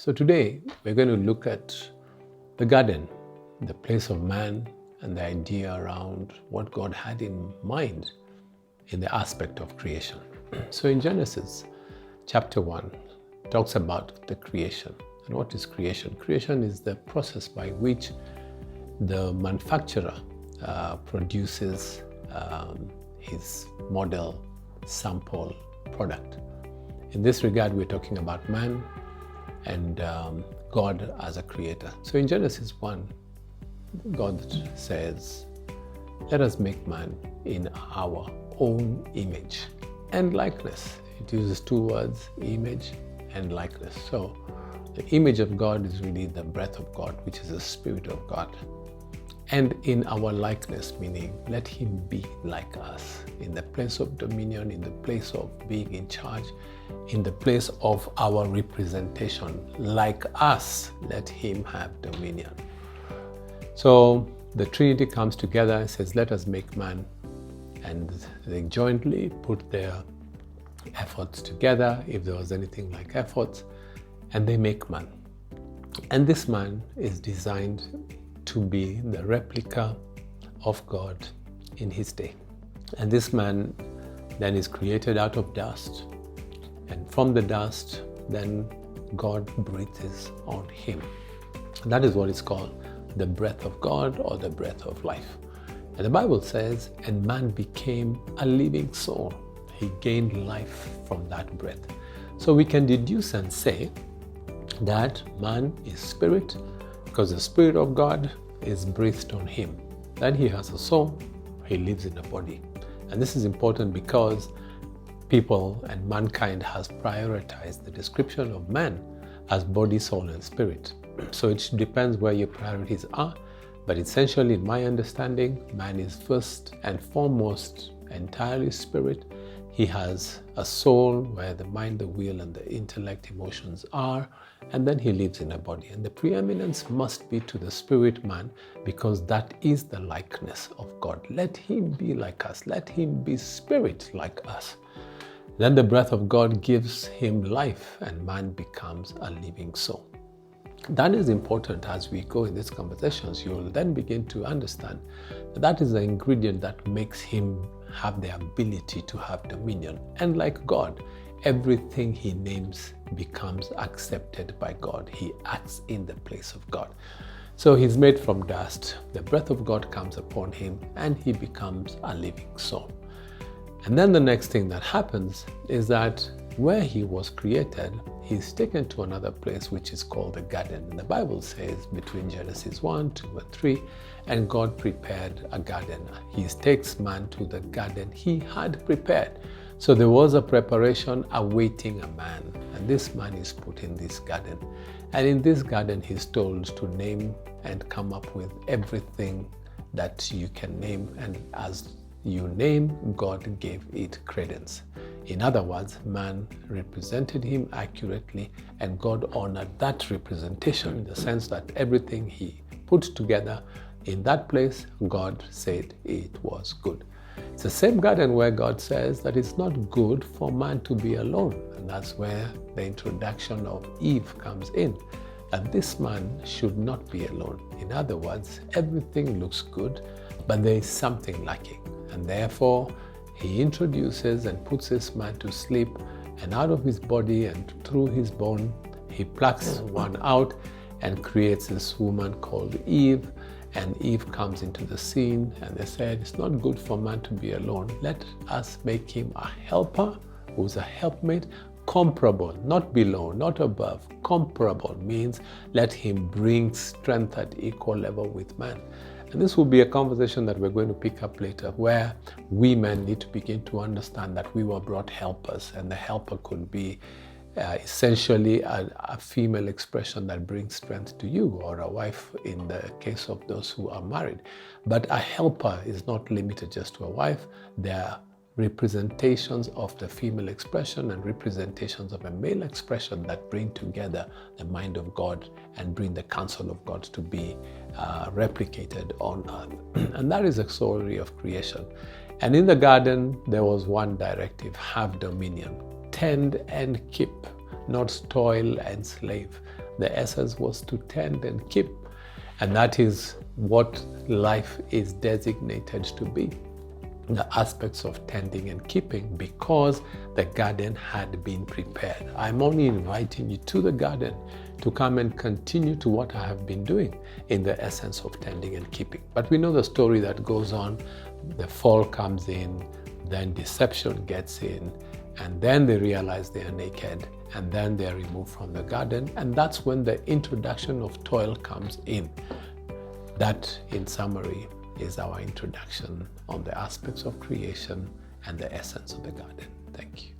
So today we're going to look at the garden, the place of man, and the idea around what God had in mind in the aspect of creation. So in Genesis chapter 1 talks about the creation. And what is creation? Creation is the process by which the manufacturer produces his model, sample, product. In this regard, we're talking about man and God as a creator. So in Genesis 1, God says, let us make man in our own image and likeness. It uses two words, image and likeness. So the image of God is really the breath of God, which is the Spirit of God. And in our likeness, meaning let him be like us, in the place of dominion, in the place of being in charge, in the place of our representation, like us, let him have dominion. So the Trinity comes together and says, let us make man. And they jointly put their efforts together, if there was anything like efforts, and they make man. And this man is designed to be the replica of God in his day. And this man then is created out of dust. And from the dust, then God breathes on him. And that is what is called the breath of God or the breath of life. And the Bible says, and man became a living soul. He gained life from that breath. So we can deduce and say that man is spirit, because the Spirit of God is breathed on him. Then he has a soul, he lives in a body. And this is important because people and mankind has prioritized the description of man as body, soul, and spirit. So it depends where your priorities are. But essentially, in my understanding, man is first and foremost entirely spirit. He has a soul where the mind, the will, and the intellect, emotions are, and then he lives in a body. And the preeminence must be to the spirit man, because that is the likeness of God. Let him be like us. Let him be spirit like us. Then the breath of God gives him life, and man becomes a living soul. That is important as we go in these conversations. You will then begin to understand that that is the ingredient that makes him have the ability to have dominion. And like God, everything he names becomes accepted by God. He acts in the place of God. So he's made from dust. The breath of God comes upon him and he becomes a living soul. And then the next thing that happens is that where he was created, he's taken to another place which is called the garden. And the Bible says between Genesis 1, 2, and 3, and God prepared a garden. He takes man to the garden he had prepared. So there was a preparation awaiting a man, and this man is put in this garden. And in this garden, he's told to name and come up with everything that you can name, and as you name, God gave it credence. In other words, man represented him accurately, and God honored that representation in the sense that everything he put together in that place, God said it was good. It's the same garden where God says that it's not good for man to be alone. And that's where the introduction of Eve comes in. That this man should not be alone. In other words, everything looks good, but there is something lacking. And therefore, he introduces and puts this man to sleep, and out of his body and through his bone, he plucks one out and creates this woman called Eve. And Eve comes into the scene, and they said, it's not good for man to be alone. Let us make him a helper who's a helpmate, comparable, not below, not above. Comparable means let him bring strength at equal level with man. And this will be a conversation that we're going to pick up later, where women need to begin to understand that we were brought helpers, and the helper could be essentially a female expression that brings strength to you, or a wife in the case of those who are married. But a helper is not limited just to a wife. There are representations of the female expression and representations of a male expression that bring together the mind of God and bring the counsel of God to be replicated on earth. And that is a story of creation. And in the garden, there was one directive: have dominion. Tend and keep, not toil and slave, The essence was to tend and keep. And that is what life is designated to be. The aspects of tending and keeping, because the garden had been prepared. I'm only inviting you to the garden to come and continue to what I have been doing in the essence of tending and keeping. But we know the story that goes on. The fall comes in, then deception gets in, and then they realize they are naked, and then they are removed from the garden. And that's when the introduction of toil comes in. That, in summary, is our introduction on the aspects of creation and the essence of the garden. Thank you.